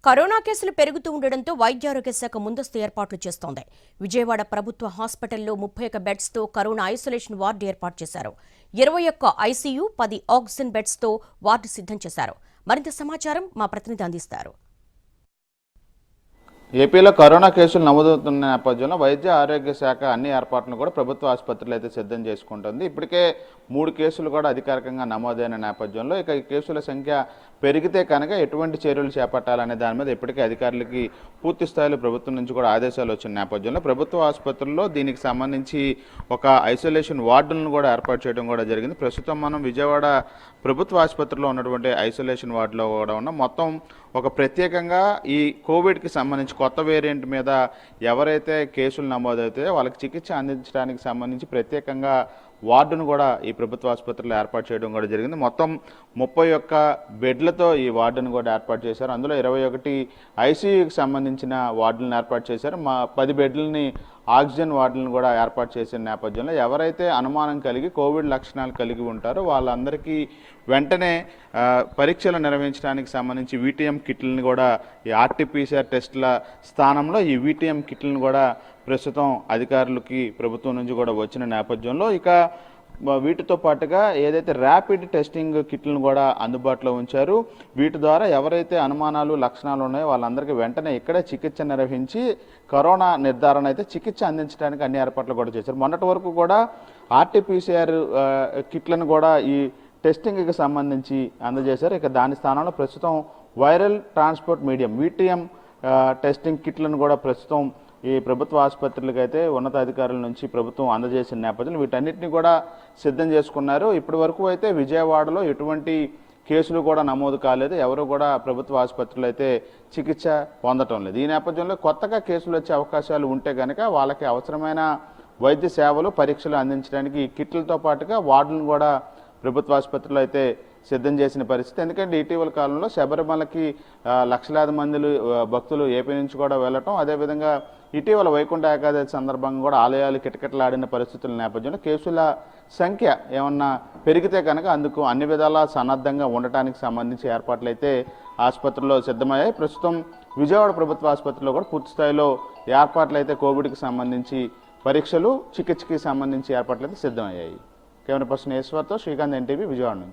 Corona కేసులు పెరుగుతూ ఉండడంతో వైద్యారోగ్య శాఖ ముందస్తు ఏర్పాట్లు చేస్తోంది. విజయవాడ ప్రభుత్వ హాస్పిటల్లో 31 బెడ్స్తో కరోనా ఐసోలేషన్ వార్డు ఏర్పాటు చేశారు. 21 ఐసీయూ, 10 ఆక్సిజన్ బెడ్స్తో వార్డు సిద్ధం చేశారు. మరింత సమాచారం మా ప్రతినిధి అందిస్తారు. ఏపీలో కరోనా కేసులు నమోదవుతున్న నేపథ్యంలో వైద్య ఆరోగ్య శాఖ అన్ని ఏర్పాట్లను కూడా ప్రభుత్వ ఆసుపత్రులు అయితే సిద్ధం చేసుకుంటుంది. ఇప్పటికే 3 కేసులు కూడా అధికారికంగా నమోదైన నేపథ్యంలో ఇక ఈ కేసుల సంఖ్య పెరిగితే కనుక ఎటువంటి చర్యలు చేపట్టాలనే దాని మీద ఇప్పటికే అధికారులకి పూర్తి స్థాయిలో ప్రభుత్వం నుంచి కూడా ఆదేశాలు వచ్చిన నేపథ్యంలో ప్రభుత్వ ఆసుపత్రుల్లో దీనికి సంబంధించి ఒక ఐసోలేషన్ వార్డులను కూడా ఏర్పాటు చేయడం కూడా జరిగింది. ప్రస్తుతం మనం విజయవాడ ప్రభుత్వ ఆసుపత్రిలో ఉన్నటువంటి ఐసోలేషన్ వార్డులో కూడా ఉన్న మొత్తం ఒక ప్రత్యేకంగా ఈ కోవిడ్కి సంబంధించి కొత్త వేరియంట్ మీద ఎవరైతే కేసులు నమోదవుతాయో వాళ్ళకి చికిత్స అందించడానికి సంబంధించి ప్రత్యేకంగా వార్డును కూడా ఈ ప్రభుత్వ ఆసుపత్రిలో ఏర్పాటు చేయడం కూడా జరిగింది. మొత్తం 31 బెడ్లతో ఈ వార్డును కూడా ఏర్పాటు చేశారు. అందులో 21 ఐసీయూకి సంబంధించిన వార్డులను ఏర్పాటు చేశారు. 10 బెడ్లని ఆక్సిజన్ వార్డులను కూడా ఏర్పాటు చేసిన నేపథ్యంలో ఎవరైతే అనుమానం కలిగి కోవిడ్ లక్షణాలు కలిగి ఉంటారో వాళ్ళందరికీ వెంటనే పరీక్షలు నిర్వహించడానికి సంబంధించి వీటీఎం కిట్లను కూడా ఈ ఆర్టీపీసీఆర్ టెస్టుల స్థానంలో ఈ వీటీఎం కిట్లను కూడా ప్రస్తుతం అధికారులకి ప్రభుత్వం నుంచి కూడా వచ్చిన నేపథ్యంలో ఇక వీటితో పాటుగా ఏదైతే ర్యాపిడ్ టెస్టింగ్ కిట్లను కూడా అందుబాటులో ఉంచారు. వీటి ద్వారా ఎవరైతే అనుమానాలు లక్షణాలు ఉన్నాయో వాళ్ళందరికీ వెంటనే ఇక్కడే చికిత్స నిర్వహించి కరోనా నిర్ధారణ అయితే చికిత్స అందించడానికి అన్ని ఏర్పాట్లు కూడా చేశారు. మొన్నటి వరకు కూడా ఆర్టీపీసీఆర్ కిట్లను కూడా ఈ టెస్టింగ్కి సంబంధించి అందజేశారు. ఇక దాని స్థానంలో ప్రస్తుతం వైరల్ ట్రాన్స్పోర్ట్ మీడియం వీటీఎం టెస్టింగ్ కిట్లను కూడా ప్రస్తుతం ఈ ప్రభుత్వ ఆసుపత్రులకు అయితే ఉన్నతాధికారుల నుంచి ప్రభుత్వం అందజేసిన నేపథ్యంలో వీటన్నిటిని కూడా సిద్ధం చేసుకున్నారు. ఇప్పటి వరకు అయితే విజయవాడలో ఎటువంటి కేసులు కూడా నమోదు కాలేదు. ఎవరు కూడా ప్రభుత్వ ఆసుపత్రులు అయితే చికిత్స పొందటం లేదు. ఈ నేపథ్యంలో కొత్తగా కేసులు వచ్చే అవకాశాలు ఉంటే కనుక వాళ్ళకి అవసరమైన వైద్య సేవలు పరీక్షలు అందించడానికి ఈ కిట్లతో పాటుగా వార్డులను కూడా ప్రభుత్వ ఆసుపత్రులు అయితే సిద్ధం చేసిన పరిస్థితి. ఎందుకంటే ఇటీవల కాలంలో శబరిమలకి లక్షలాది మంది భక్తులు ఏపీ నుంచి కూడా వెళ్ళటం, అదేవిధంగా ఇటీవల వైకుంఠ ఏకాదశి సందర్భంగా కూడా ఆలయాలు కిటకిటలాడిన పరిస్థితుల నేపథ్యంలో కేసుల సంఖ్య ఏమన్నా పెరిగితే కనుక అందుకు అన్ని విధాలా సన్నద్ధంగా ఉండటానికి సంబంధించి ఏర్పాట్లు అయితే ఆసుపత్రుల్లో సిద్ధమయ్యాయి. ప్రస్తుతం విజయవాడ ప్రభుత్వ ఆసుపత్రిలో కూడా పూర్తి స్థాయిలో ఏర్పాట్లు అయితే కోవిడ్కి సంబంధించి పరీక్షలు చికిత్సకి సంబంధించి ఏర్పాట్లు అయితే సిద్ధమయ్యాయి. కెమెరా పర్సన్ ఈశ్వర్తో శ్రీకాంత్, ఎన్టీవీ, విజయవాడ నుంచి.